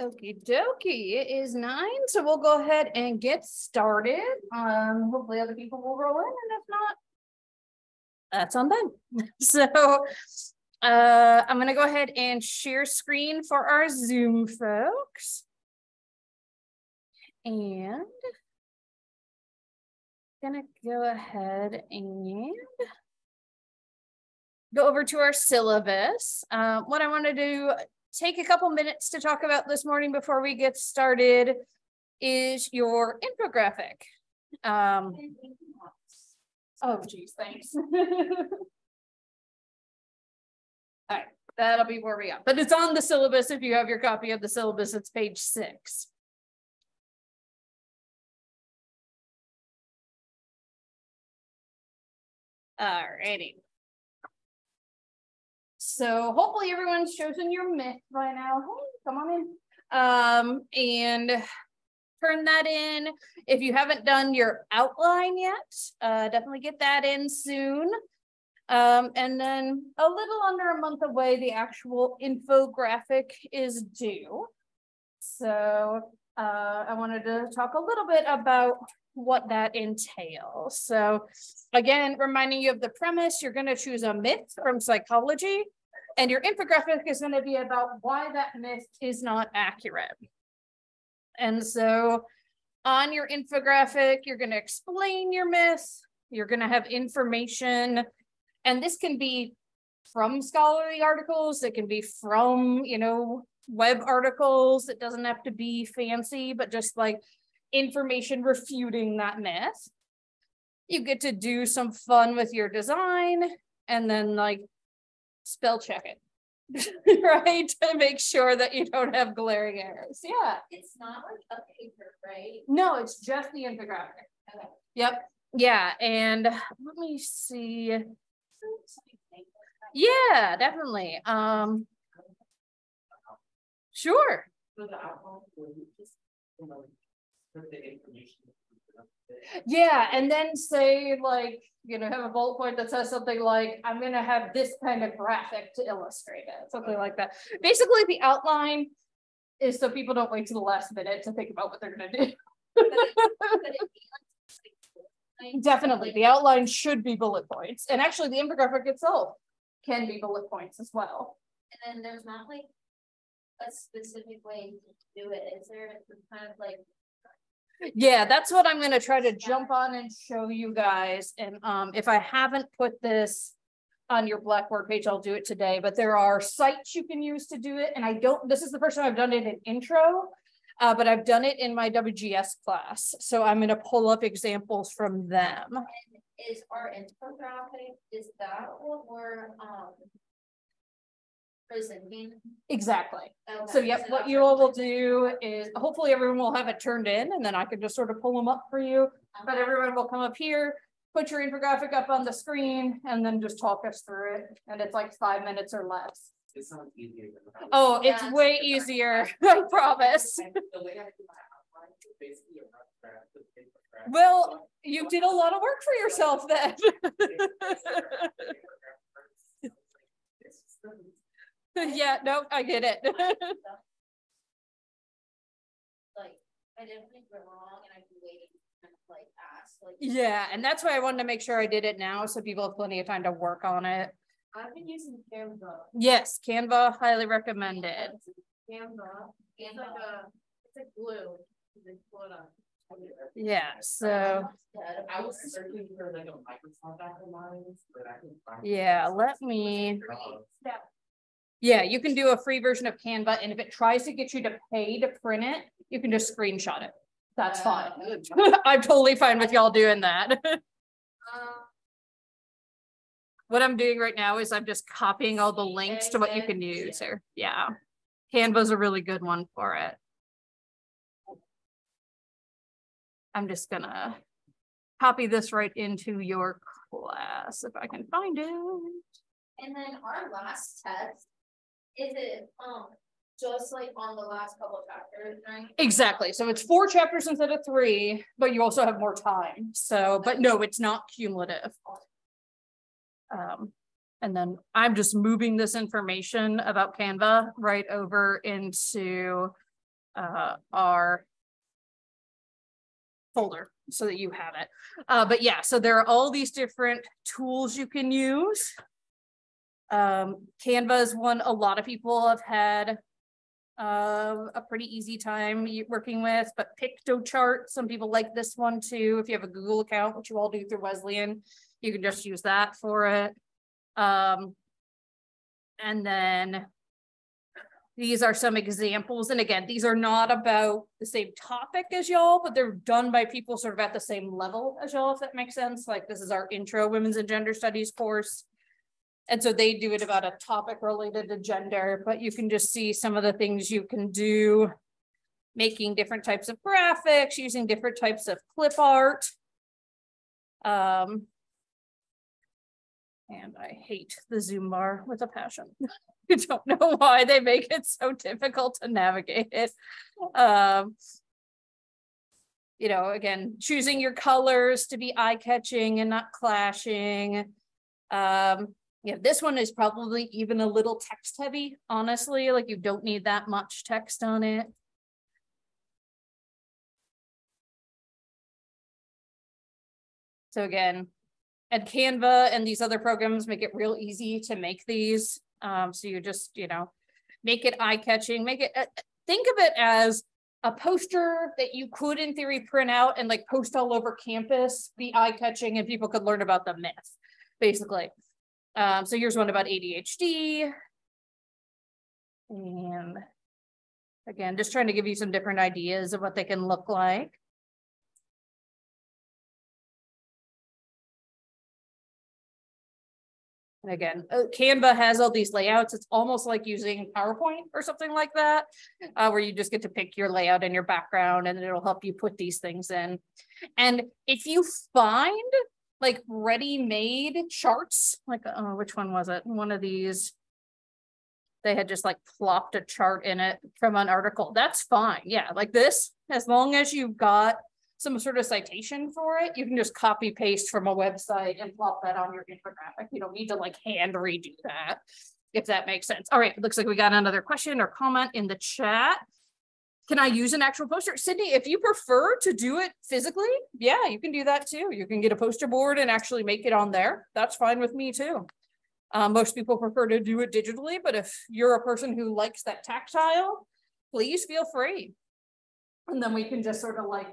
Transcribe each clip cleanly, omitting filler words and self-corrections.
Okie dokie, it is 9, so we'll go ahead and get started. Hopefully other people will roll in, and if not, that's on them. So I'm gonna go ahead and share screen for our Zoom folks. And gonna go ahead and go over to our syllabus. What I want to do, take a couple minutes to talk about this morning before we get started, is your infographic. Oh geez, thanks. All right, that'll be where we are, but it's on the syllabus. If you have your copy of the syllabus, it's page 6. All righty. So hopefully everyone's chosen your myth by now. Hey, come on in. And turn that in. If you haven't done your outline yet, definitely get that in soon. And then a little under a month away, the actual infographic is due. So I wanted to talk a little bit about what that entails. So again, reminding you of the premise, you're going to choose a myth from psychology, and your infographic is going to be about why that myth is not accurate. And so on your infographic, you're going to explain your myth, you're going to have information, and this can be from scholarly articles, it can be from, web articles. It doesn't have to be fancy, but just like information refuting that myth. You get to do some fun with your design and then like spell check it, right? To make sure that you don't have glaring errors. Yeah. It's not like a paper, right? No, it's just the infographic. Okay. Yep. Yeah. And let me see. Yeah, definitely. Sure. Yeah, and then say like, have a bullet point that says something like, I'm going to have this kind of graphic to illustrate it, something like that. Basically, the outline is so people don't wait to the last minute to think about what they're going to do. Definitely, the outline should be bullet points. And actually, the infographic itself can be bullet points as well. And then there's not like a specific way to do it. Is there kind of like... Yeah, that's what I'm going to try to jump on and show you guys. And if I haven't put this on your Blackboard page, I'll do it today. But there are sites you can use to do it. And this is the first time I've done it in intro, but I've done it in my WGS class. So I'm going to pull up examples from them. And is our infographic, is that what we're presenting? Exactly. Okay. So yep, what you all will do is hopefully everyone will have it turned in, and then I can just sort of pull them up for you. But everyone will come up here, put your infographic up on the screen, and then just talk us through it. And it's like 5 minutes or less. It sounds easier than Oh, it's way easier. I promise. Well, you did a lot of work for yourself then. Yeah, no, I get it. Like, I didn't think we're wrong, and I'd be waiting to kind of like ask. Like, Yeah, and that's why I wanted to make sure I did it now, so people have plenty of time to work on it. I've been using Canva. Yes, Canva, highly recommended. Canva. It's like it's a glue. They put on. Yeah, so I was searching for like a Microsoft app of mine, but I couldn't find it. yeah, let me. Yeah, you can do a free version of Canva, and if it tries to get you to pay to print it, you can just screenshot it. That's fine. I'm totally fine with y'all doing that. What I'm doing right now is I'm just copying all the links to what you can use here. Yeah. Canva's a really good one for it. I'm just gonna copy this right into your class if I can find it. And then our last test, is it just like on the last couple of chapters, right? Exactly. So it's 4 chapters instead of 3, but you also have more time. So, but no, it's not cumulative. And then I'm just moving this information about Canva right over into our folder so that you have it. But yeah, so there are all these different tools you can use. Canva is one a lot of people have had a pretty easy time working with, but Piktochart, some people like this one too. If you have a Google account, which you all do through Wesleyan, you can just use that for it. And then these are some examples. And again, these are not about the same topic as y'all, but they're done by people sort of at the same level as y'all, if that makes sense. Like this is our intro women's and gender studies course. And so they do it about a topic related to gender, but you can just see some of the things you can do, making different types of graphics, using different types of clip art. And I hate the Zoom bar with a passion. I don't know why they make it so difficult to navigate it. You know, again, choosing your colors to be eye-catching and not clashing. Yeah, this one is probably even a little text heavy, honestly, like you don't need that much text on it. So again, and Canva and these other programs make it real easy to make these. So you just, you know, make it eye-catching, make it, think of it as a poster that you could in theory print out and like post all over campus, be eye-catching, and people could learn about the myth, basically. So here's one about ADHD. And again, just trying to give you some different ideas of what they can look like. And again, Canva has all these layouts. It's almost like using PowerPoint or something like that, where you just get to pick your layout and your background, and it'll help you put these things in. And if you find like ready-made charts, like, which one was it? One of these, they had just like plopped a chart in it from an article. That's fine. Yeah, like this, as long as you've got some sort of citation for it, you can just copy paste from a website and plop that on your infographic. You don't need to like hand redo that, if that makes sense. All right, looks like we got another question or comment in the chat. Can I use an actual poster? Sydney, if you prefer to do it physically, yeah, you can do that too. You can get a poster board and actually make it on there. That's fine with me too. Most people prefer to do it digitally, but if you're a person who likes that tactile, please feel free. And then we can just sort of like,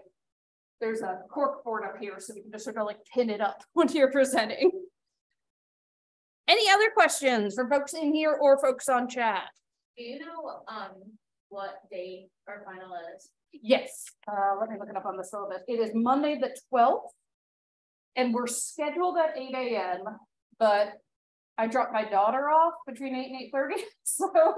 there's a cork board up here, so we can just sort of like pin it up when you're presenting. Any other questions from folks in here or folks on chat? Do you know what date our final is? Yes, let me look it up on the syllabus. It is Monday the 12th, and we're scheduled at 8 a.m., but I dropped my daughter off between 8 and 8:30, so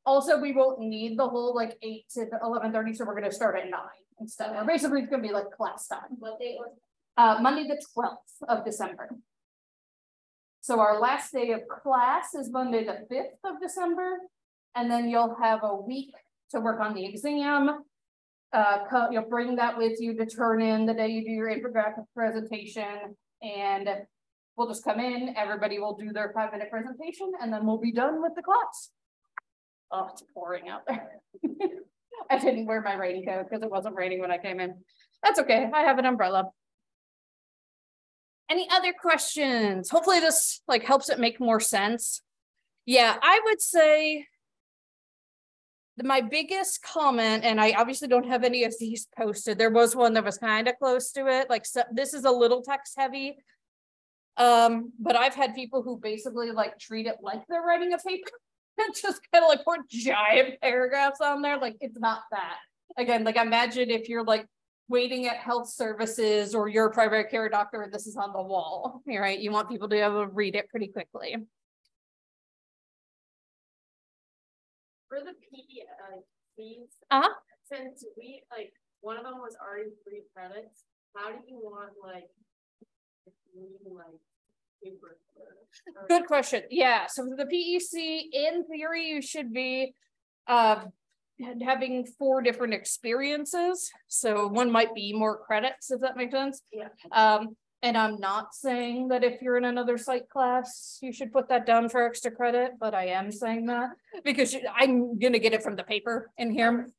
also we won't need the whole like 8 to 11:30, so we're going to start at 9 instead. Or basically, it's going to be like class time. What date was it? Monday the 12th of December. So our last day of class is Monday the 5th of December, and then you'll have a week to work on the exam. You'll bring that with you to turn in the day you do your infographic presentation, and we'll just come in, everybody will do their 5-minute presentation, and then we'll be done with the class. Oh, it's pouring out there. I didn't wear my raincoat because it wasn't raining when I came in. That's okay. I have an umbrella. Any other questions? Hopefully this like helps it make more sense. Yeah, I would say my biggest comment, and I obviously don't have any of these posted. There was one that was kind of close to it. Like, so, this is a little text heavy. But I've had people who basically like treat it like they're writing a paper and just kind of like put giant paragraphs on there. Like, it's not that. Again, like imagine if you're like waiting at health services or your primary care doctor and this is on the wall, right? You want people to be able to read it pretty quickly. For the PECs, since we like one of them was already 3 credits, how do you want like paper? Good question. Yeah, so for the PEC, in theory, you should be having 4 different experiences. So one might be more credits, if that makes sense. Yeah. And I'm not saying that if you're in another psych class, you should put that down for extra credit, but I am saying that because I'm gonna get it from the paper in here.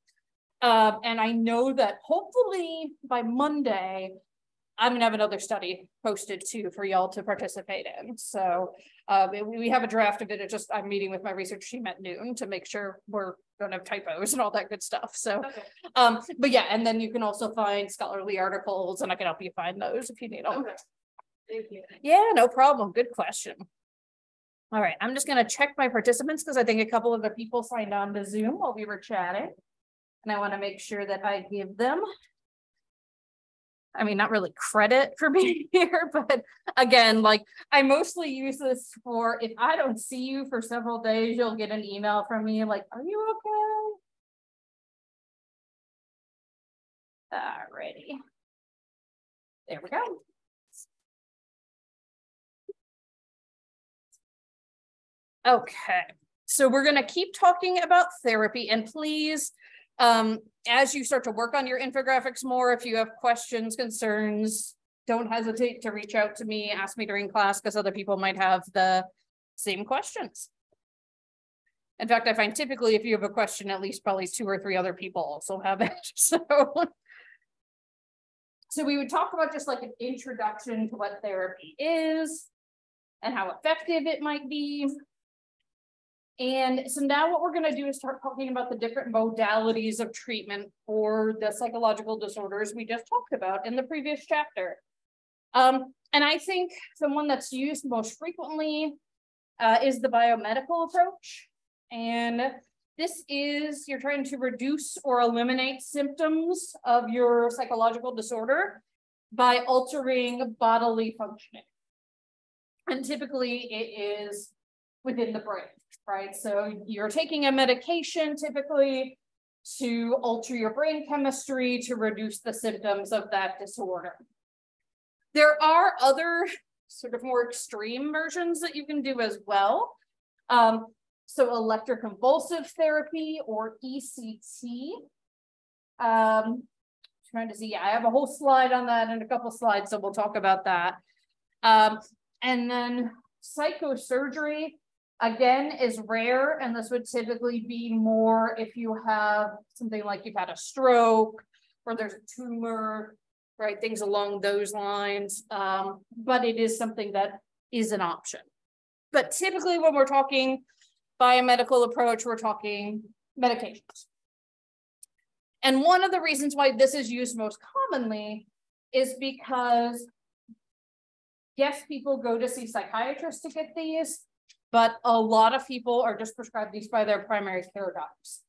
And I know that hopefully by Monday, I'm gonna have another study posted too for y'all to participate in. So we have a draft of it. It's just I'm meeting with my research team at noon to make sure we're don't have typos and all that good stuff. So Okay. but yeah, and then you can also find scholarly articles and I can help you find those if you need them. Okay. Thank you. Yeah, no problem. Good question. All right, I'm just gonna check my participants because I think a couple of the people signed on to Zoom while we were chatting. And I want to make sure that I give them, I mean, not really credit for being here, but again, like I mostly use this for if I don't see you for several days, you'll get an email from me like, are you okay? Alrighty. There we go. Okay, so we're going to keep talking about therapy, and please, as you start to work on your infographics more, if you have questions, concerns, don't hesitate to reach out to me, ask me during class, because other people might have the same questions. In fact, I find typically if you have a question, at least probably 2 or 3 other people also have it. So we would talk about just like an introduction to what therapy is and how effective it might be. And so now what we're going to do is start talking about the different modalities of treatment for the psychological disorders we just talked about in the previous chapter. And I think the one that's used most frequently is the biomedical approach. And this is, you're trying to reduce or eliminate symptoms of your psychological disorder by altering bodily functioning. And typically it is within the brain, right? So you're taking a medication typically to alter your brain chemistry to reduce the symptoms of that disorder. There are other sort of more extreme versions that you can do as well. So electroconvulsive therapy or ECT. Trying to see, yeah, I have a whole slide on that and a couple slides, so we'll talk about that. And then psychosurgery, again, is rare, and this would typically be more if you have something like you've had a stroke or there's a tumor, right? Things along those lines. But it is something that is an option. But typically when we're talking biomedical approach, we're talking medications. And one of the reasons why this is used most commonly is because, yes, people go to see psychiatrists to get these, but a lot of people are just prescribed these by their primary care docs,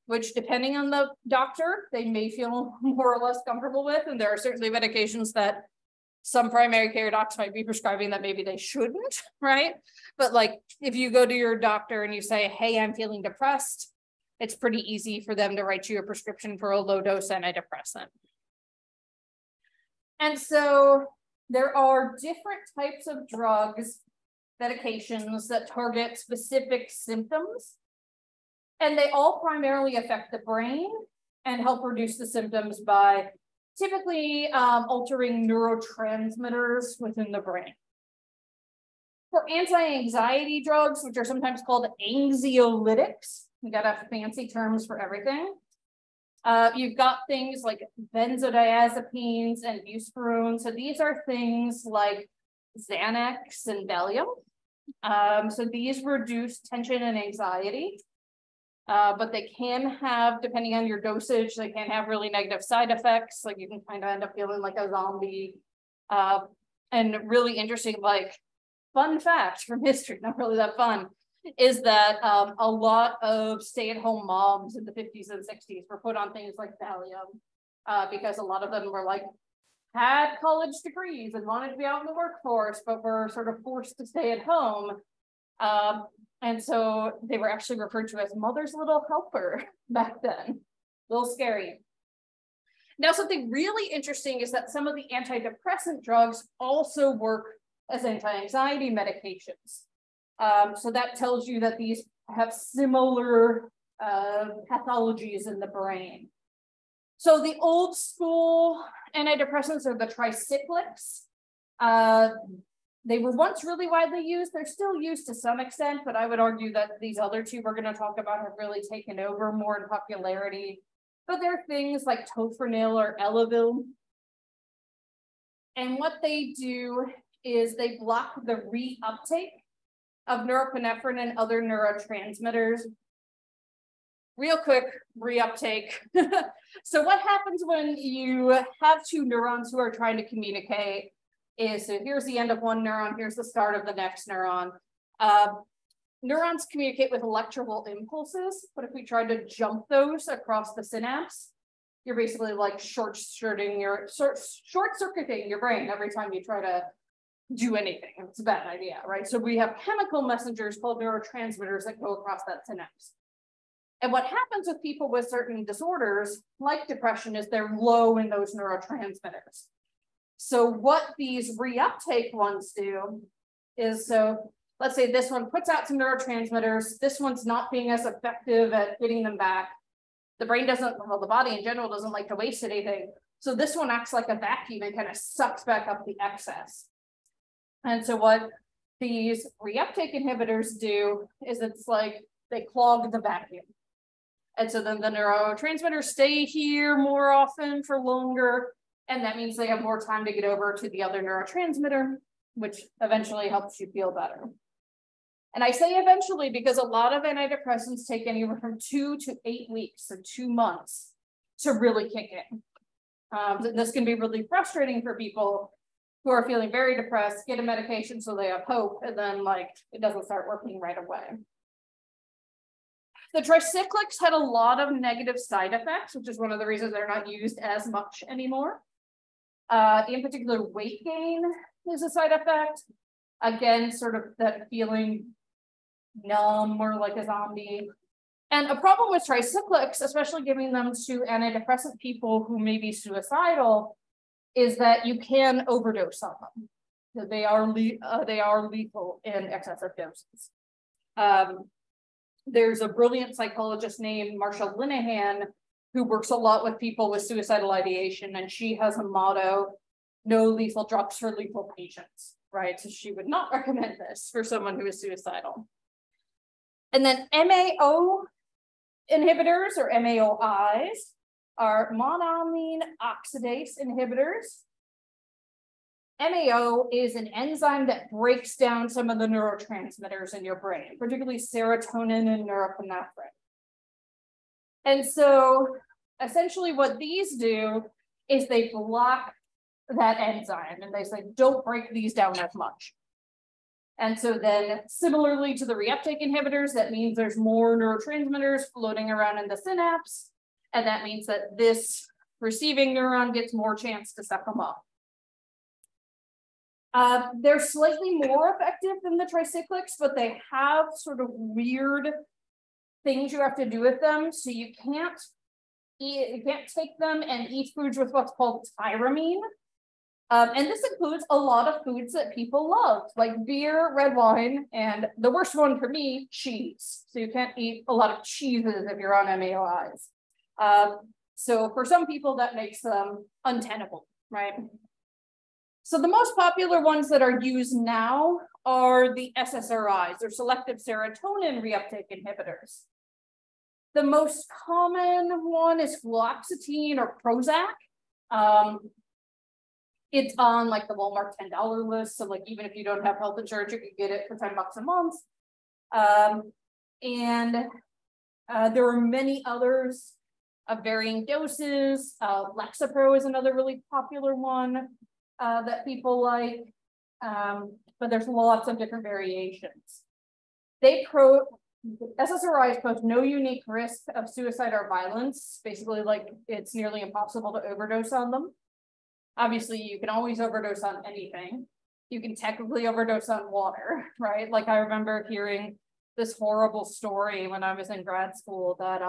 which depending on the doctor, they may feel more or less comfortable with. And there are certainly medications that some primary care docs might be prescribing that maybe they shouldn't, right? But like if you go to your doctor and you say, hey, I'm feeling depressed, it's pretty easy for them to write you a prescription for a low dose antidepressant. And so there are different types of drugs, medications that target specific symptoms, and they all primarily affect the brain and help reduce the symptoms by typically altering neurotransmitters within the brain. For anti-anxiety drugs, which are sometimes called anxiolytics, we got to have fancy terms for everything. You've got things like benzodiazepines and buspirone. So these are things like Xanax and Valium. So these reduce tension and anxiety, but they can have, depending on your dosage, they can have really negative side effects. Like you can kind of end up feeling like a zombie. And really interesting, like fun fact from history, not really that fun, is that a lot of stay-at-home moms in the 50s and 60s were put on things like Valium because a lot of them were like, had college degrees and wanted to be out in the workforce, but were sort of forced to stay at home. And so they were actually referred to as mother's little helper back then. A little scary. Now, something really interesting is that some of the antidepressant drugs also work as anti-anxiety medications. So that tells you that these have similar pathologies in the brain. So the old school antidepressants are the tricyclics. They were once really widely used. They're still used to some extent, but I would argue that these other two we're going to talk about have really taken over more in popularity. But there are things like Tofranil or Elavil. And what they do is they block the reuptake of norepinephrine and other neurotransmitters. Real quick, reuptake. So what happens when you have two neurons who are trying to communicate is, so here's the end of one neuron, here's the start of the next neuron. Neurons communicate with electrical impulses, but if we try to jump those across the synapse, you're basically like short-circuiting your brain every time you try to do anything. It's a bad idea, right? So we have chemical messengers called neurotransmitters that go across that synapse. And what happens with people with certain disorders, like depression, is they're low in those neurotransmitters. So what these reuptake ones do is, so let's say this one puts out some neurotransmitters, this one's not being as effective at getting them back. The brain doesn't, well, the body in general doesn't like to waste anything. So this one acts like a vacuum and kind of sucks back up the excess. And so what these reuptake inhibitors do is it's like they clog the vacuum. And so then the neurotransmitters stay here more often for longer. And that means they have more time to get over to the other neurotransmitter, which eventually helps you feel better. And I say eventually because a lot of antidepressants take anywhere from 2 to 8 weeks, so 2 months, to really kick in. This can be really frustrating for people who are feeling very depressed, get a medication so they have hope, and then like it doesn't start working right away. The tricyclics had a lot of negative side effects, which is one of the reasons they're not used as much anymore. In particular, weight gain is a side effect. Again, sort of that feeling numb or like a zombie. And a problem with tricyclics, especially giving them to antidepressant people who may be suicidal, is that you can overdose on them. So they are lethal in excessive doses. There's a brilliant psychologist named Marsha Linehan who works a lot with people with suicidal ideation, and she has a motto, no lethal drugs for lethal patients, right? So she would not recommend this for someone who is suicidal. And then MAO inhibitors, or MAOIs, are monoamine oxidase inhibitors. MAO is an enzyme that breaks down some of the neurotransmitters in your brain, particularly serotonin and norepinephrine. And so essentially what these do is they block that enzyme and they say, don't break these down as much. And so then similarly to the reuptake inhibitors, that means there's more neurotransmitters floating around in the synapse. And that means that this receiving neuron gets more chance to suck them up. They're slightly more effective than the tricyclics, but they have sort of weird things you have to do with them. So you can't take them and eat foods with what's called tyramine. And this includes a lot of foods that people love, like beer, red wine, and the worst one for me, cheese. So you can't eat a lot of cheeses if you're on MAOIs. So for some people that makes them untenable, right? So the most popular ones that are used now are the SSRIs, or selective serotonin reuptake inhibitors. The most common one is fluoxetine or Prozac. It's on like the Walmart $10 list. So like, even if you don't have health insurance, you can get it for $10 a month. There are many others of varying doses. Lexapro is another really popular one that people like, but there's lots of different variations. SSRIs pose no unique risk of suicide or violence. Basically, like, it's nearly impossible to overdose on them. Obviously, you can always overdose on anything. You can technically overdose on water, right? Like, I remember hearing this horrible story when I was in grad school that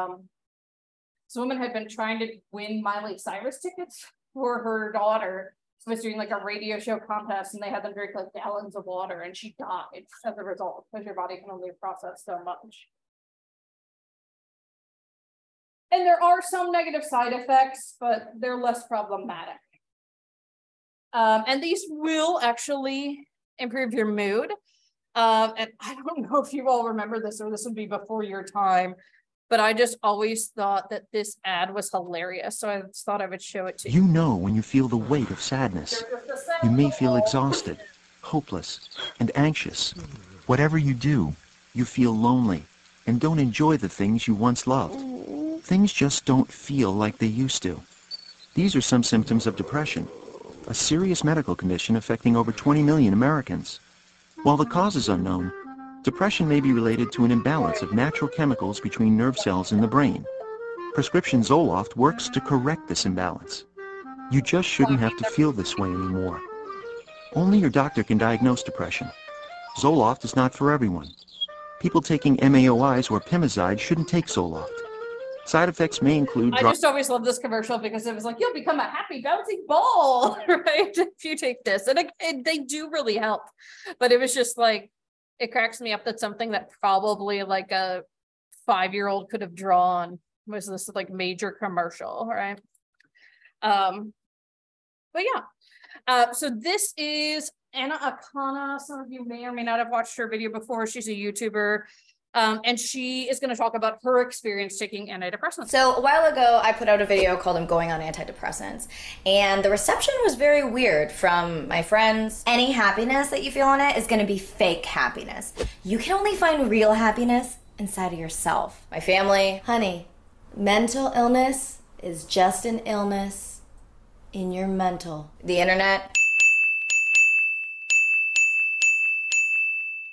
this woman had been trying to win Miley Cyrus tickets for her daughter. She was doing like a radio show contest, and they had them drink like gallons of water, and she died as a result, because your body can only process so much. And there are some negative side effects, but they're less problematic. And these will actually improve your mood. And I don't know if you all remember this, or this would be before your time, but I just always thought that this ad was hilarious. So I just thought I would show it to you. You know when you feel the weight of sadness. You may feel exhausted, hopeless, and anxious. Whatever you do, you feel lonely and don't enjoy the things you once loved. Things just don't feel like they used to. These are some symptoms of depression, a serious medical condition affecting over 20 million Americans. While the cause is unknown, depression may be related to an imbalance of natural chemicals between nerve cells in the brain. Prescription Zoloft works to correct this imbalance. You just shouldn't have to feel this way anymore. Only your doctor can diagnose depression. Zoloft is not for everyone. People taking MAOIs or Pimozide shouldn't take Zoloft. Side effects may include... I just always love this commercial because it was like, you'll become a happy bouncing ball, right? If you take this. And they do really help. But it was just like, it cracks me up that something that probably like a 5-year-old could have drawn was this like major commercial, right? But yeah. So this is Anna Akana. Some of you may or may not have watched her video before. She's a YouTuber. And she is going to talk about her experience taking antidepressants. So a while ago, I put out a video called I'm Going on Antidepressants. And the reception was very weird from my friends. Any happiness that you feel on it is going to be fake happiness. You can only find real happiness inside of yourself. My family, honey, mental illness is just an illness in your mental. The internet.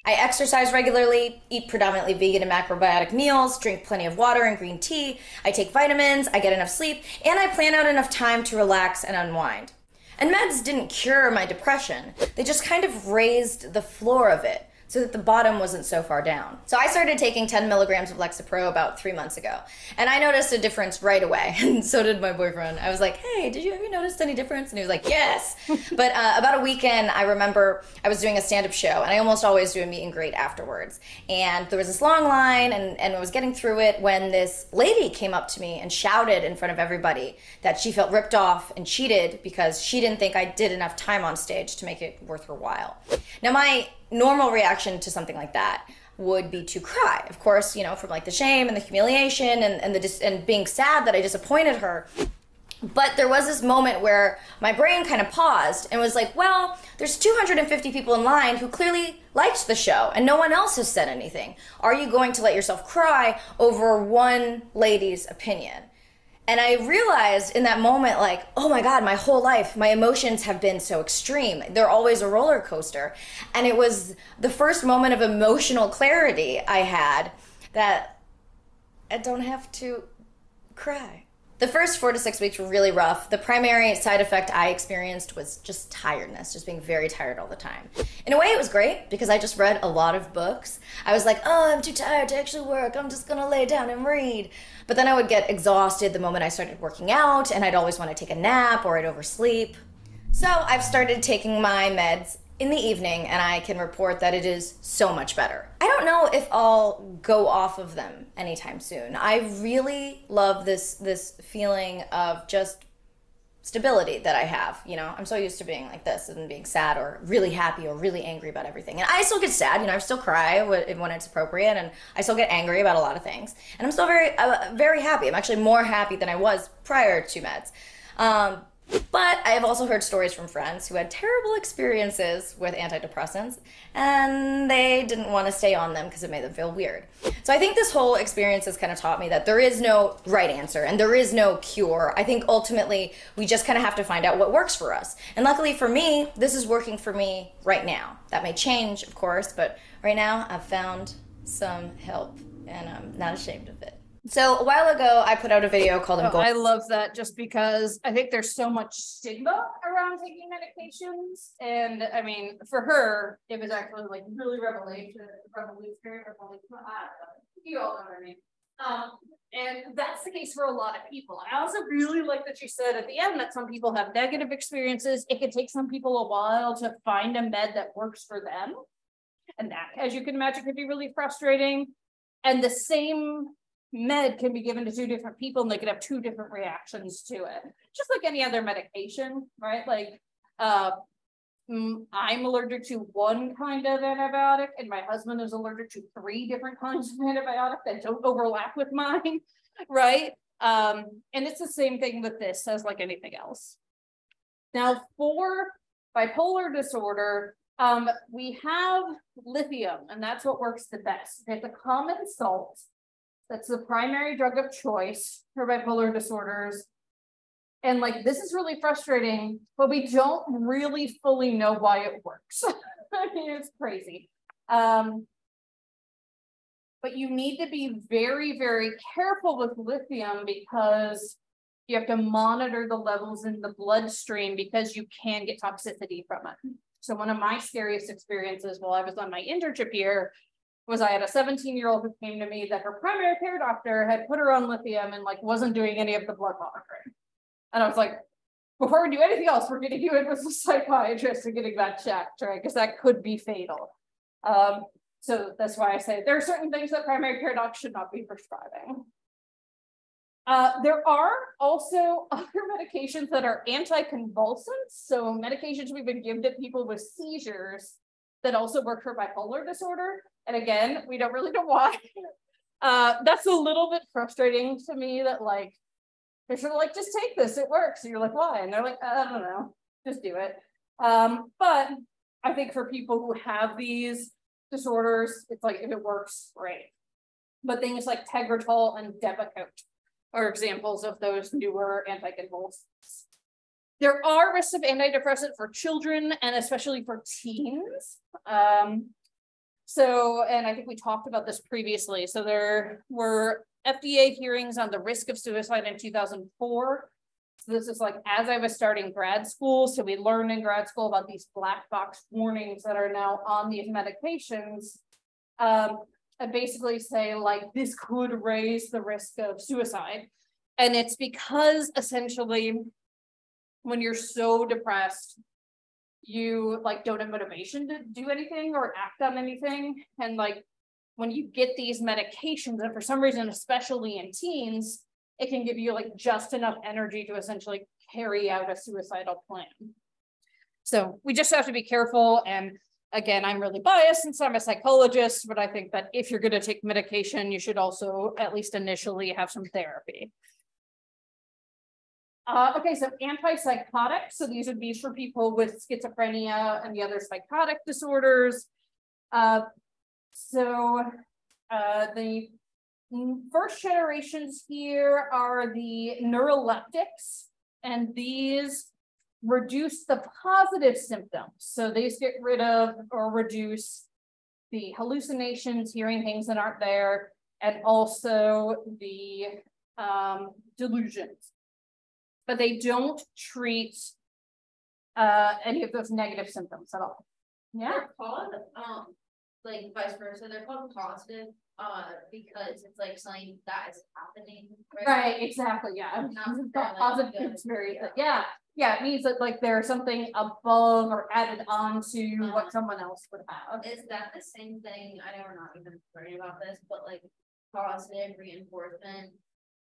I exercise regularly, eat predominantly vegan and macrobiotic meals, drink plenty of water and green tea, I take vitamins, I get enough sleep, and I plan out enough time to relax and unwind. And meds didn't cure my depression, they just kind of raised the floor of it so that the bottom wasn't so far down. So I started taking 10 milligrams of Lexapro about 3 months ago, and I noticed a difference right away, and so did my boyfriend. I was like, hey, have you noticed any difference? And he was like, yes. But about a weekend, I remember I was doing a stand-up show, and I almost always do a meet and greet afterwards. And there was this long line, and I was getting through it when this lady came up to me and shouted in front of everybody that she felt ripped off and cheated because she didn't think I did enough time on stage to make it worth her while. Now, my normal reaction to something like that would be to cry, of course, you know, from like the shame and the humiliation and being sad that I disappointed her. But there was this moment where my brain kind of paused and was like, well, there's 250 people in line who clearly liked the show and no one else has said anything. Are you going to let yourself cry over one lady's opinion? And I realized in that moment, like, oh my God, my whole life, my emotions have been so extreme. They're always a roller coaster. And it was the first moment of emotional clarity I had that I don't have to cry. The first 4 to 6 weeks were really rough. The primary side effect I experienced was just tiredness, just being very tired all the time. In a way, it was great because I just read a lot of books. I was like, oh, I'm too tired to actually work. I'm just gonna lay down and read. But then I would get exhausted the moment I started working out, and I'd always want to take a nap or I'd oversleep. So I've started taking my meds in the evening, and I can report that it is so much better. I don't know if I'll go off of them anytime soon. I really love this feeling of just stability that I have. You know, I'm so used to being like this and being sad or really happy or really angry about everything. And I still get sad, you know, I still cry when it's appropriate, and I still get angry about a lot of things. And I'm still very happy. I'm actually more happy than I was prior to meds. But I have also heard stories from friends who had terrible experiences with antidepressants, and they didn't want to stay on them because it made them feel weird. So I think this whole experience has kind of taught me that there is no right answer and there is no cure. I think ultimately we just kind of have to find out what works for us. And luckily for me, this is working for me right now. That may change, of course, but right now I've found some help and I'm not ashamed of it. So a while ago, I put out a video called I love that, just because I think there's so much stigma around taking medications. And I mean, for her, it was actually like really revelation, you all know what I mean. And that's the case for a lot of people. I also really like that you said at the end that some people have negative experiences. It can take some people a while to find a med that works for them. And that, as you can imagine, could be really frustrating. And the same med can be given to two different people and they could have two different reactions to it, just like any other medication, right? Like I'm allergic to one kind of antibiotic and my husband is allergic to 3 different kinds of antibiotic that don't overlap with mine, right? And it's the same thing with this as like anything else. Now for bipolar disorder, we have lithium, and that's what works the best. It's a common salt. That's the primary drug of choice for bipolar disorders. And like, this is really frustrating, but we don't really fully know why it works. I mean, it's crazy. But you need to be very, very careful with lithium because you have to monitor the levels in the bloodstream because you can get toxicity from it. So one of my scariest experiences while I was on my internship here was I had a 17-year-old who came to me that her primary care doctor had put her on lithium and like wasn't doing any of the blood monitoring. And I was like, before we do anything else, we're getting you in with a psychiatrist and getting that checked, right? Because that could be fatal. So that's why I say there are certain things that primary care docs should not be prescribing. There are also other medications that are anticonvulsants. So medications we've been given to people with seizures that also work for bipolar disorder. And again, we don't really know why. That's a little bit frustrating to me that like, they're sort of like, just take this, it works. And you're like, why? And they're like, I don't know, just do it. But I think for people who have these disorders, it's like, if it works, great. But things like Tegretol and Depakote are examples of those newer anticonvulsants. There are risks of antidepressant for children and especially for teens. And I think we talked about this previously. So there were FDA hearings on the risk of suicide in 2004. So this is like, as I was starting grad school. So we learned in grad school about these black box warnings that are now on these medications. And basically say like, this could raise the risk of suicide. And it's because essentially when you're so depressed, you like don't have motivation to do anything or act on anything. And like, when you get these medications, and for some reason, especially in teens, it can give you like just enough energy to essentially carry out a suicidal plan. So we just have to be careful. And again, I'm really biased since I'm a psychologist, but I think that if you're going to take medication, you should also at least initially have some therapy. Okay, so antipsychotics. So these would be for people with schizophrenia and the other psychotic disorders. The first generations here are the neuroleptics, and these reduce the positive symptoms. So these get rid of or reduce the hallucinations, hearing things that aren't there, and also the delusions. But they don't treat any of those negative symptoms at all. Yeah. They're called, like vice versa, they're called positive, because it's like something that is happening. Right, exactly, yeah. Positive is very, yeah. It means that like there's something above or added on to what someone else would have. Is that the same thing? I know we're not even worried about this, but like positive reinforcement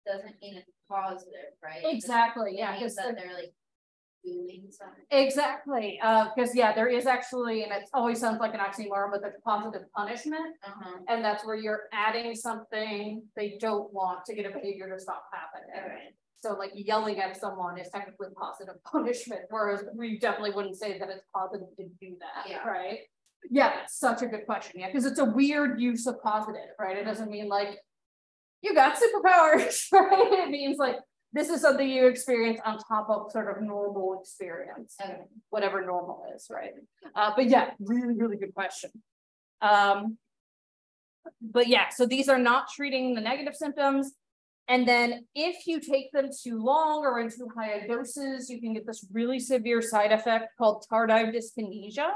doesn't mean it's positive, right? Exactly, yeah. Because that they're like doing something. Exactly, because yeah, there is actually, and it always sounds like an oxymoron, but there's positive punishment. And that's where you're adding something they don't want to get a behavior to stop happening. Right. So like yelling at someone is technically positive punishment, whereas we definitely wouldn't say that it's positive to do that, Yeah. right? Yeah, it's such a good question, yeah, because it's a weird use of positive, right? It doesn't mean like, you got superpowers, right? It means like, this is something you experience on top of sort of normal experience, whatever normal is, right? But yeah, really, really good question. But yeah, so these are not treating the negative symptoms. And then if you take them too long or in too high doses, you can get this really severe side effect called tardive dyskinesia.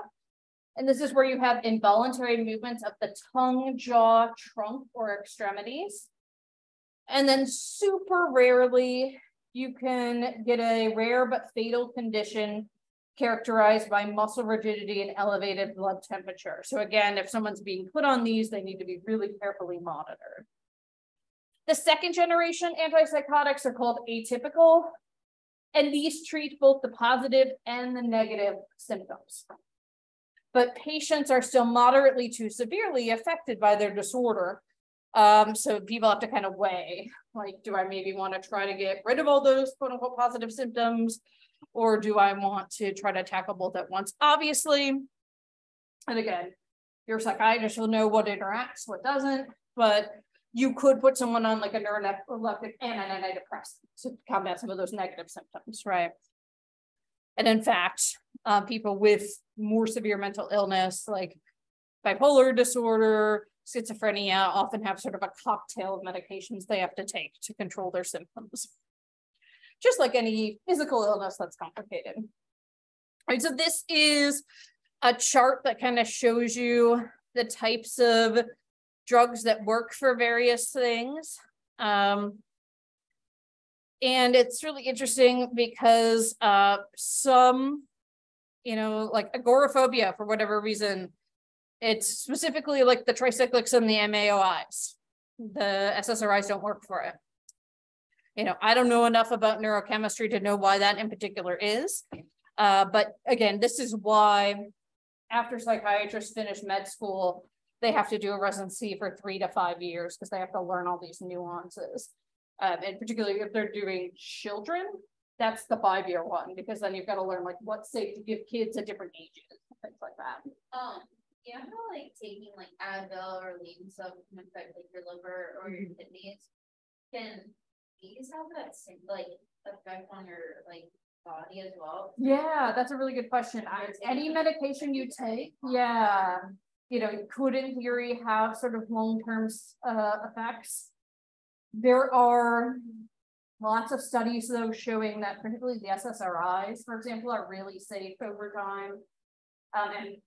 And this is where you have involuntary movements of the tongue, jaw, trunk, or extremities. And then super rarely, you can get a rare but fatal condition characterized by muscle rigidity and elevated blood temperature. So again, if someone's being put on these, they need to be really carefully monitored. The second generation antipsychotics are called atypical, and these treat both the positive and the negative symptoms. But patients are still moderately to severely affected by their disorder. So people have to kind of weigh, like, do I maybe want to try to get rid of all those quote unquote positive symptoms, or do I want to try to tackle both at once? Obviously, and again, your psychiatrist will know what interacts, what doesn't, but you could put someone on like a neuroleptic and an antidepressant to combat some of those negative symptoms, right? And in fact, people with more severe mental illness, like bipolar disorder, schizophrenia, often have sort of a cocktail of medications they have to take to control their symptoms. Just like any physical illness that's complicated. All right, so this is a chart that kind of shows you the types of drugs that work for various things. And it's really interesting because some, like agoraphobia, for whatever reason, it's specifically like the tricyclics and the MAOIs. The SSRIs don't work for it. I don't know enough about neurochemistry to know why that in particular is. But again, this is why after psychiatrists finish med school, they have to do a residency for 3 to 5 years because they have to learn all these nuances. And particularly if they're doing children, that's the 5-year one, because then you've got to learn like what's safe to give kids at different ages, things like that. How like taking like Advil or Lean stuff can affect like your liver or your kidneys? Can these have that same like effect on your like body as well? Yeah, that's a really good question. Any medication you take, yeah, it could in theory have sort of long-term effects. There are lots of studies though showing that particularly the SSRIs, for example, are really safe over time. And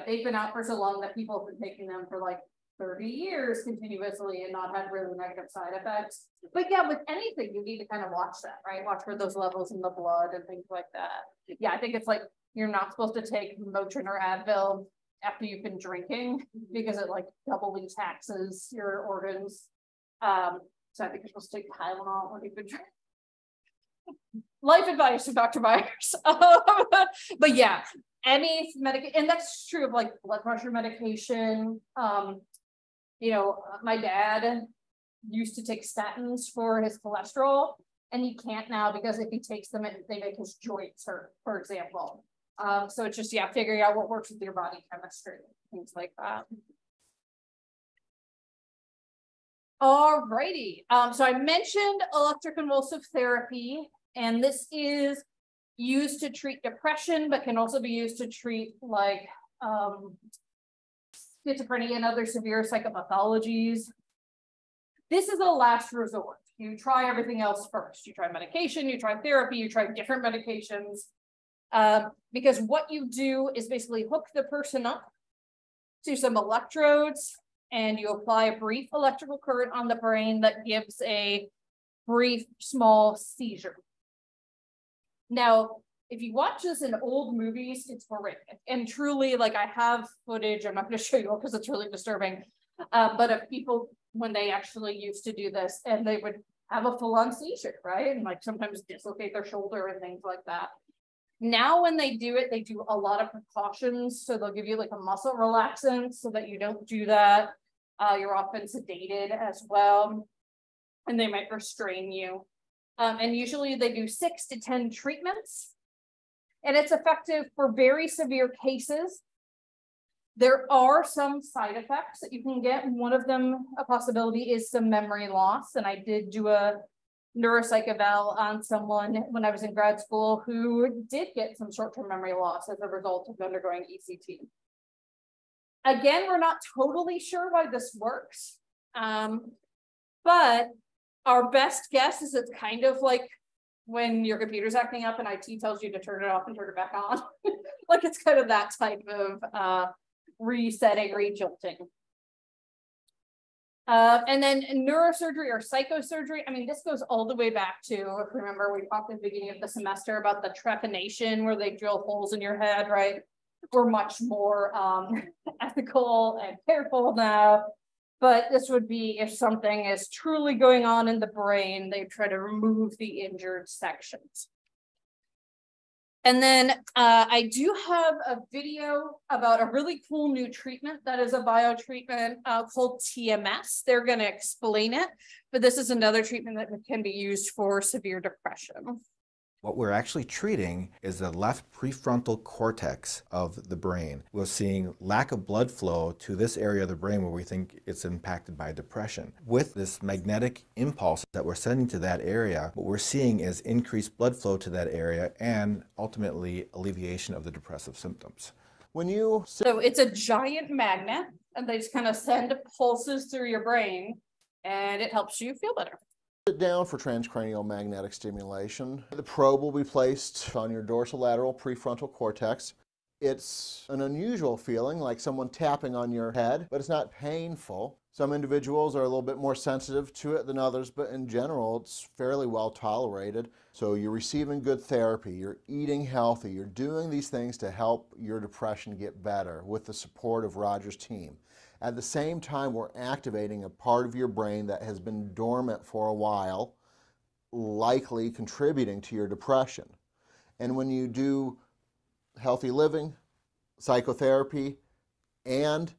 they've been out for so long that people have been taking them for like 30 years continuously and not had really negative side effects. But yeah, with anything, you need to kind of watch that, right? Watch for those levels in the blood and things like that. Yeah, I think it's like, you're not supposed to take Motrin or Advil after you've been drinking because it like doubly taxes your organs. So I think you're supposed to take Tylenol when you've been drinking. Life advice from Dr. Myers. But yeah, any medication, and that's true of like blood pressure medication. My dad used to take statins for his cholesterol, and he can't now because if he takes them, they make his joints hurt, for example. So it's just, yeah, figuring out what works with your body chemistry, things like that. All righty. So I mentioned electroconvulsive therapy, and this is used to treat depression, but can also be used to treat like schizophrenia and other severe psychopathologies. This is a last resort. You try everything else first. You try medication, you try therapy, you try different medications. Because what you do is basically hook the person up to some electrodes, and you apply a brief electrical current on the brain that gives a brief, small seizure. Now, if you watch this in old movies, it's horrific. And truly, like, I have footage, I'm not going to show you all because it's really disturbing, but of people when they actually used to do this, and they would have a full-on seizure, right? And like sometimes dislocate their shoulder and things like that. Now when they do it, they do a lot of precautions. So they'll give you like a muscle relaxant so that you don't do that. You're often sedated as well. And they might restrain you. And usually they do 6 to 10 treatments. And it's effective for very severe cases. There are some side effects that you can get. One of them, a possibility, is some memory loss. And I did do a neuropsych eval on someone when I was in grad school who did get some short-term memory loss as a result of undergoing ECT. Again, we're not totally sure why this works, but our best guess is it's kind of like when your computer's acting up and IT tells you to turn it off and turn it back on. Like it's kind of that type of resetting, rejolting. And then neurosurgery or psychosurgery. I mean, this goes all the way back to, if you remember, we talked at the beginning of the semester about the trepanation where they drill holes in your head, right? We're much more ethical and careful now. But this would be if something is truly going on in the brain, they try to remove the injured sections. And then I do have a video about a really cool new treatment that is a biotreatment called TMS. They're going to explain it, but this is another treatment that can be used for severe depression. What we're actually treating is the left prefrontal cortex of the brain. We're seeing lack of blood flow to this area of the brain where we think it's impacted by depression. With this magnetic impulse that we're sending to that area, what we're seeing is increased blood flow to that area and ultimately alleviation of the depressive symptoms. So it's a giant magnet and they just kind of send pulses through your brain and it helps you feel better. Sit down for transcranial magnetic stimulation. The probe will be placed on your dorsolateral prefrontal cortex. It's an unusual feeling, like someone tapping on your head, but it's not painful. Some individuals are a little bit more sensitive to it than others, but in general, it's fairly well tolerated. So you're receiving good therapy, you're eating healthy, you're doing these things to help your depression get better with the support of Roger's team. At the same time, we're activating a part of your brain that has been dormant for a while, likely contributing to your depression. And when you do healthy living, psychotherapy, and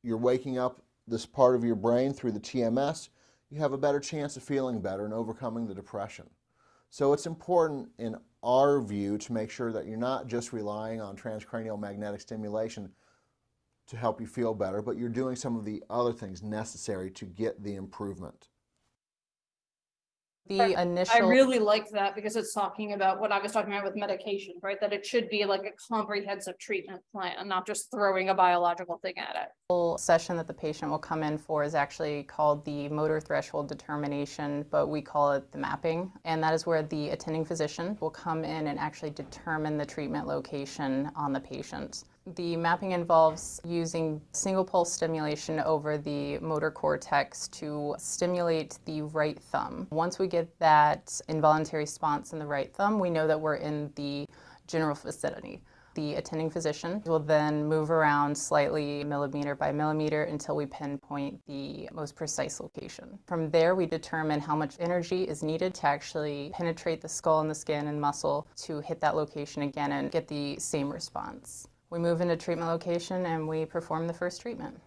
you're waking up this part of your brain through the TMS, you have a better chance of feeling better and overcoming the depression. So it's important in our view to make sure that you're not just relying on transcranial magnetic stimulation to help you feel better, but you're doing some of the other things necessary to get the improvement. I really like that because it's talking about what I was talking about with medication, right? That it should be like a comprehensive treatment plan, not just throwing a biological thing at it. The session that the patient will come in for is actually called the motor threshold determination, but we call it the mapping. And that is where the attending physician will come in and actually determine the treatment location on the patient. The mapping involves using single pulse stimulation over the motor cortex to stimulate the right thumb. Once we get that involuntary response in the right thumb, we know that we're in the general vicinity. The attending physician will then move around slightly millimeter by millimeter until we pinpoint the most precise location. From there, we determine how much energy is needed to actually penetrate the skull and the skin and muscle to hit that location again and get the same response. We move into treatment location and we perform the first treatment.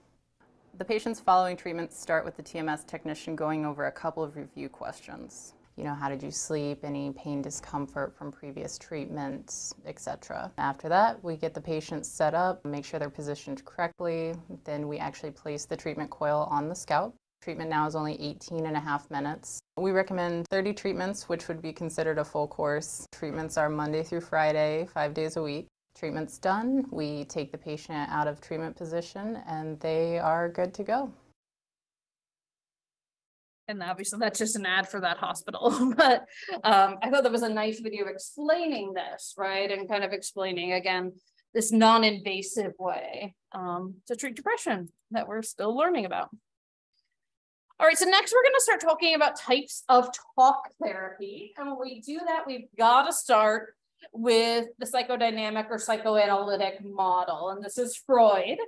The patients following treatment start with the TMS technician going over a couple of review questions. You know, how did you sleep, any pain, discomfort from previous treatments, etc. After that, we get the patient set up, make sure they're positioned correctly. Then we actually place the treatment coil on the scalp. Treatment now is only 18.5 minutes. We recommend 30 treatments, which would be considered a full course. Treatments are Monday through Friday, 5 days a week. Treatment's done, we take the patient out of treatment position and they are good to go. And obviously that's just an ad for that hospital, but I thought that was a nice video explaining this, right? And kind of explaining, again, this non-invasive way to treat depression that we're still learning about. All right, so next we're gonna start talking about types of talk therapy. And when we do that, we've gotta start with the psychodynamic or psychoanalytic model. And this is Freud,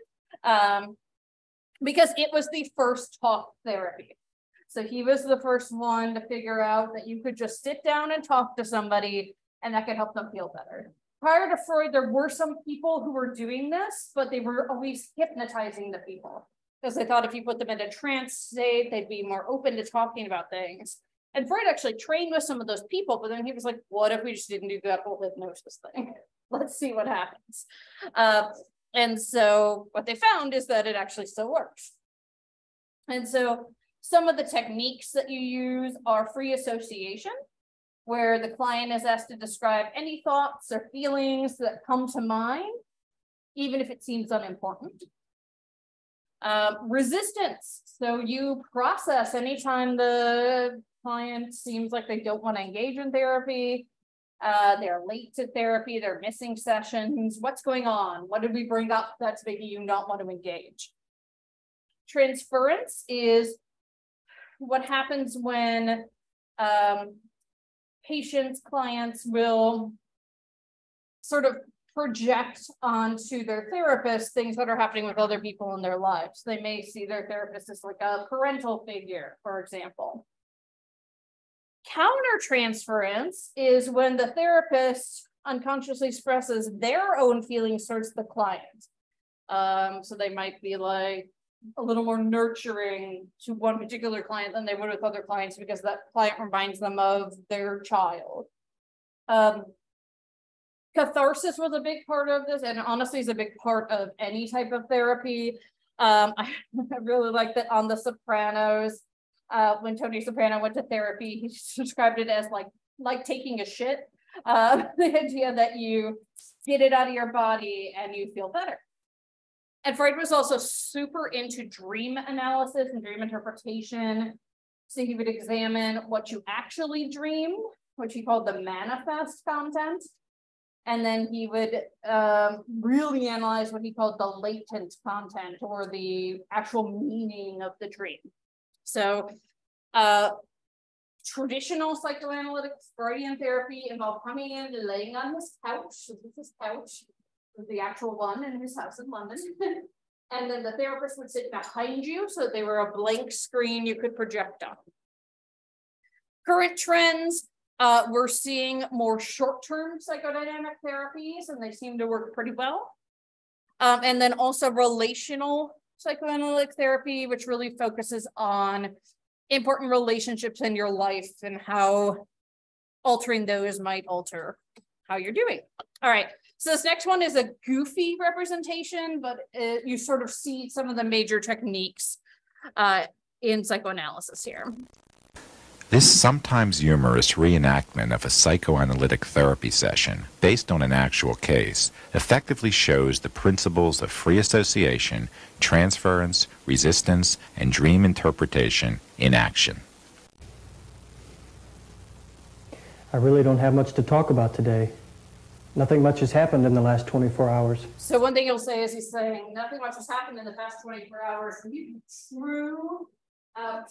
because it was the first talk therapy. So he was the first one to figure out that you could just sit down and talk to somebody and that could help them feel better. Prior to Freud, there were some people who were doing this, but they were always hypnotizing the people because they thought if you put them in a trance state, they'd be more open to talking about things. And Freud actually trained with some of those people, but then he was like, what if we just didn't do that whole hypnosis thing? Let's see what happens. And so what they found is that it actually still works. And so some of the techniques that you use are free association, where the client is asked to describe any thoughts or feelings that come to mind, even if it seems unimportant. Resistance. So you process anytime the client seems like they don't want to engage in therapy, they're late to therapy, they're missing sessions. What's going on? What did we bring up that's making you not want to engage? Transference is what happens when patients, clients will sort of project onto their therapist things that are happening with other people in their lives. They may see their therapist as like a parental figure, for example. Countertransference is when the therapist unconsciously expresses their own feelings towards the client. So they might be like a little more nurturing to one particular client than they would with other clients because that client reminds them of their child. Catharsis was a big part of this, and honestly is a big part of any type of therapy. I really like that on The Sopranos, when Tony Soprano went to therapy, he described it as like taking a shit. The idea that you get it out of your body and you feel better. And Freud was also super into dream analysis and dream interpretation. So he would examine what you actually dreamed, which he called the manifest content. And then he would really analyze what he called the latent content or the actual meaning of the dream. So traditional psychoanalytic Freudian therapy involved coming in and laying on his couch. So this is his couch, the actual one in his house in London. And then the therapist would sit behind you so that they were a blank screen you could project on. Current trends, we're seeing more short-term psychodynamic therapies, and they seem to work pretty well. And then also relational psychoanalytic therapy, which really focuses on important relationships in your life and how altering those might alter how you're doing. All right, so this next one is a goofy representation, but you sort of see some of the major techniques in psychoanalysis here. This sometimes humorous reenactment of a psychoanalytic therapy session, based on an actual case, effectively shows the principles of free association, transference, resistance, and dream interpretation in action. I really don't have much to talk about today. Nothing much has happened in the last 24 hours. So one thing he'll say is he's saying nothing much has happened in the past 24 hours. True,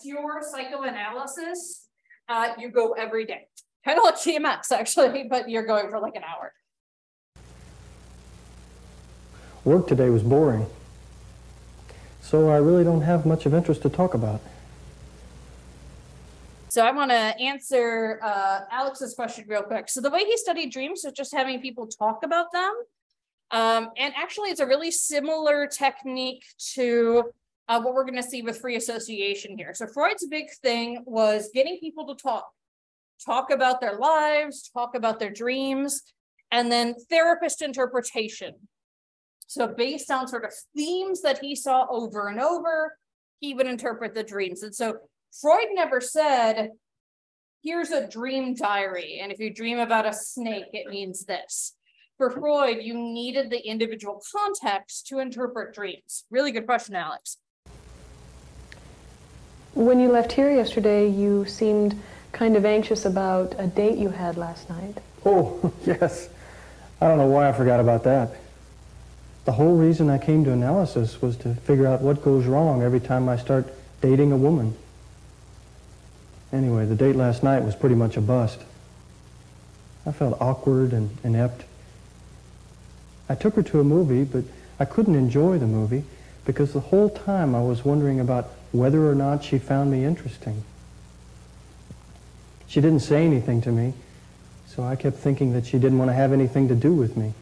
pure psychoanalysis, you go every day. Kind of like TMS actually, but you're going for like an hour. Work today was boring. So I really don't have much of interest to talk about. So I want to answer Alex's question real quick. So the way he studied dreams was just having people talk about them. And actually, it's a really similar technique to what we're going to see with free association here. So Freud's big thing was getting people to talk about their lives, talk about their dreams, and then therapist interpretation. So based on sort of themes that he saw over and over, he would interpret the dreams. And so Freud never said, here's a dream diary, and if you dream about a snake, it means this. For Freud, you needed the individual context to interpret dreams. Really good question, Alex. When you left here yesterday, you seemed kind of anxious about a date you had last night. Oh, yes. I don't know why I forgot about that. The whole reason I came to analysis was to figure out what goes wrong every time I start dating a woman. Anyway, the date last night was pretty much a bust. I felt awkward and inept. I took her to a movie, but I couldn't enjoy the movie because the whole time I was wondering about whether or not she found me interesting. She didn't say anything to me, So I kept thinking that she didn't want to have anything to do with me.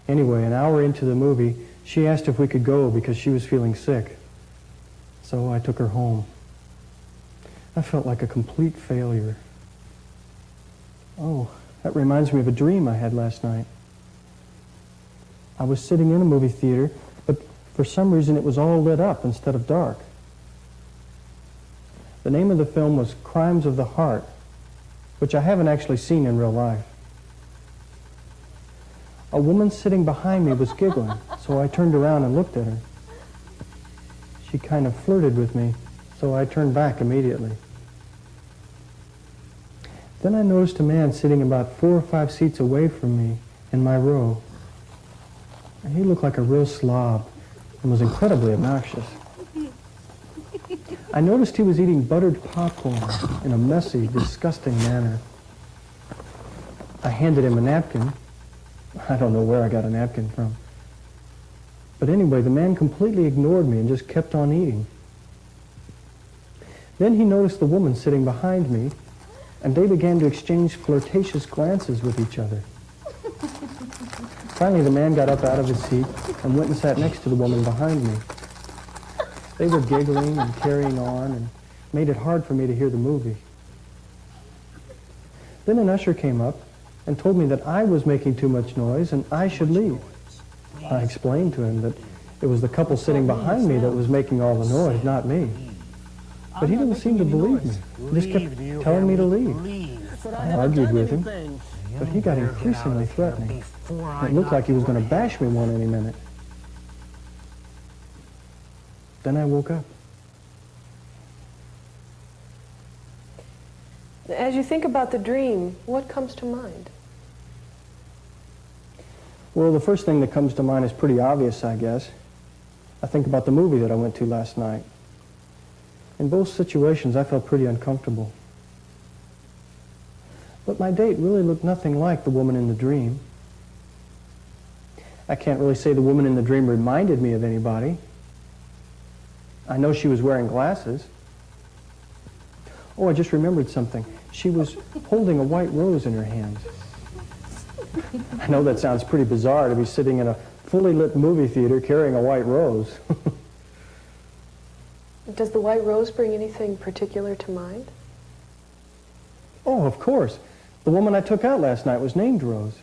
Anyway, an hour into the movie, she asked if we could go because she was feeling sick. So I took her home. I felt like a complete failure. Oh, that reminds me of a dream I had last night. I was sitting in a movie theater, but for some reason it was all lit up instead of dark. The name of the film was Crimes of the Heart, which I haven't actually seen in real life. A woman sitting behind me was giggling, so I turned around and looked at her. She kind of flirted with me, so I turned back immediately. Then I noticed a man sitting about 4 or 5 seats away from me in my row. And he looked like a real slob and was incredibly obnoxious. I noticed he was eating buttered popcorn in a messy, disgusting manner. I handed him a napkin. I don't know where I got a napkin from. But anyway, the man completely ignored me and just kept on eating. Then he noticed the woman sitting behind me, and they began to exchange flirtatious glances with each other. Finally, the man got up out of his seat and went and sat next to the woman behind me. They were giggling and carrying on and made it hard for me to hear the movie. Then an usher came up and told me that I was making too much noise and I should leave. I explained to him that it was the couple sitting behind me that was making all the noise, not me. But he didn't seem to believe me. He just kept telling me to leave. I argued with him, but he got increasingly threatening. It looked like he was going to bash me one any minute. Then I woke up. As you think about the dream, what comes to mind? Well, the first thing that comes to mind is pretty obvious, I guess. I think about the movie that I went to last night. In both situations, I felt pretty uncomfortable. But my date really looked nothing like the woman in the dream. I can't really say the woman in the dream reminded me of anybody. I know she was wearing glasses. Oh, I just remembered something. She was holding a white rose in her hands. I know that sounds pretty bizarre to be sitting in a fully lit movie theater carrying a white rose. Does the white rose bring anything particular to mind? Oh, of course. The woman I took out last night was named Rose.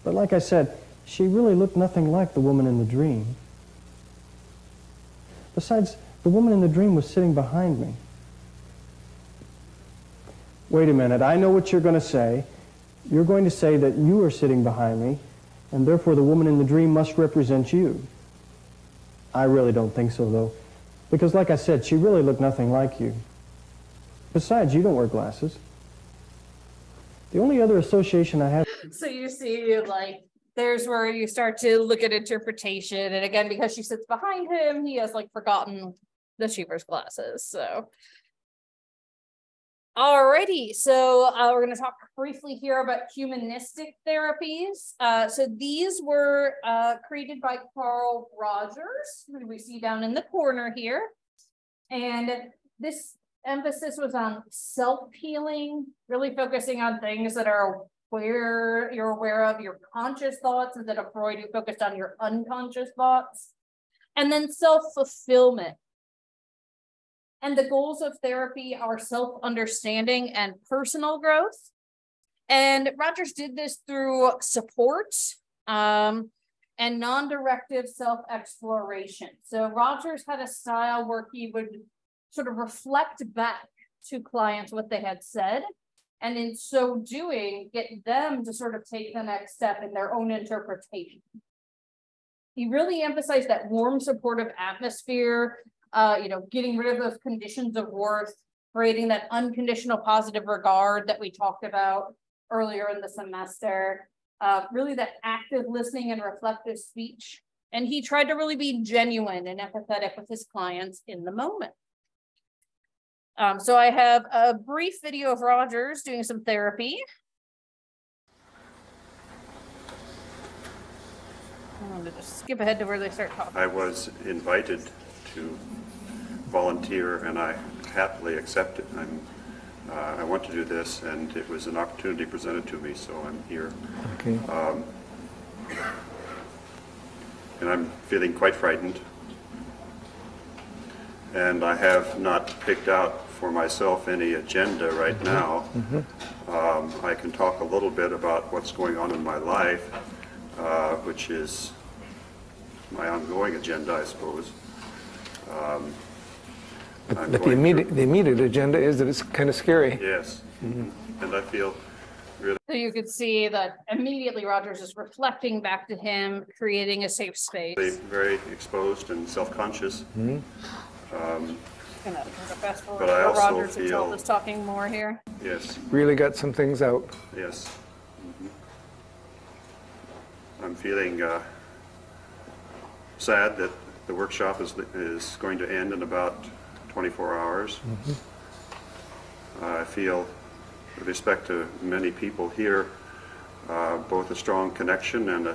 But like I said, she really looked nothing like the woman in the dream. Besides, the woman in the dream was sitting behind me. Wait a minute, I know what you're going to say. You're going to say that you are sitting behind me, and therefore the woman in the dream must represent you. I really don't think so, though, because like I said, she really looked nothing like you. Besides, you don't wear glasses. The only other association I have... So you see, like, there's where you start to look at interpretation, and again, because she sits behind him, he has, like, forgotten that she wears glasses, so... Alrighty, so we're going to talk briefly here about humanistic therapies. So these were created by Carl Rogers, who we see down in the corner here. And this emphasis was on self-healing, really focusing on things that are where you're aware of your conscious thoughts instead of Freud, who focused on your unconscious thoughts. And then self-fulfillment. And the goals of therapy are self-understanding and personal growth. And Rogers did this through support and non-directive self-exploration. So Rogers had a style where he would sort of reflect back to clients what they had said, and in so doing, get them to sort of take the next step in their own interpretation. He really emphasized that warm, supportive atmosphere, getting rid of those conditions of worth, creating that unconditional positive regard that we talked about earlier in the semester, really that active listening and reflective speech. And he tried to really be genuine and empathetic with his clients in the moment. So I have a brief video of Rogers doing some therapy. I'm going to just skip ahead to where they start talking. I was invited to volunteer, and I happily accepted. I'm I want to do this, and it was an opportunity presented to me, so I'm here. Okay. And I'm feeling quite frightened. And I have not picked out for myself any agenda right now. I can talk a little bit about what's going on in my life, which is my ongoing agenda, I suppose. But the immediate agenda is that it's kind of scary. Yes, and I feel really. So you could see that immediately Rogers is reflecting back to him, creating a safe space. Very exposed and self-conscious. But I also Rogers himself is talking more here. Yes. Really got some things out. Yes. I'm feeling sad that the workshop is going to end in about 24 hours. I feel, with respect to many people here, both a strong connection and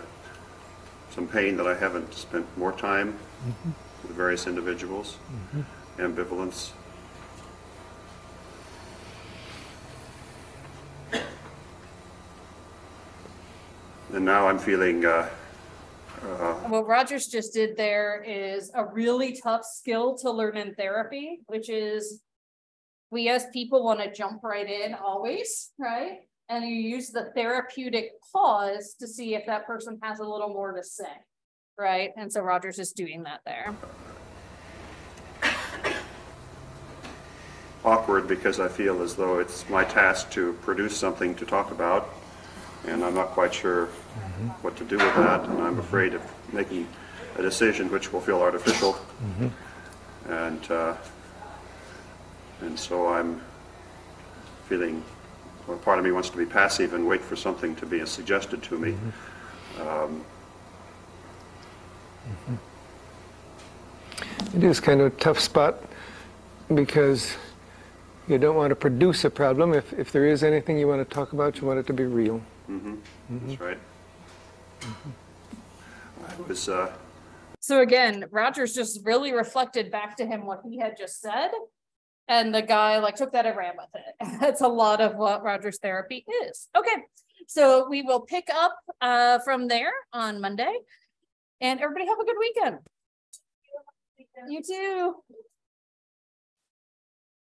some pain that I haven't spent more time with various individuals, ambivalence. And now I'm feeling what Rogers just did there is a really tough skill to learn in therapy, which is we as people want to jump right in always, right? And you use the therapeutic pause to see if that person has a little more to say, right? And so Rogers is doing that there. Awkward because I feel as though it's my task to produce something to talk about, and I'm not quite sure what to do with that, and I'm afraid of making a decision which will feel artificial, and so I'm feeling, well, part of me wants to be passive and wait for something to be suggested to me. It is kind of a tough spot because you don't want to produce a problem. If there is anything you want to talk about, you want it to be real. That's right. I was, So again, Rogers just really reflected back to him what he had just said. And the guy like took that and ran with it. That's a lot of what Rogers therapy is. Okay, so we will pick up from there on Monday. And everybody have a good weekend. You too.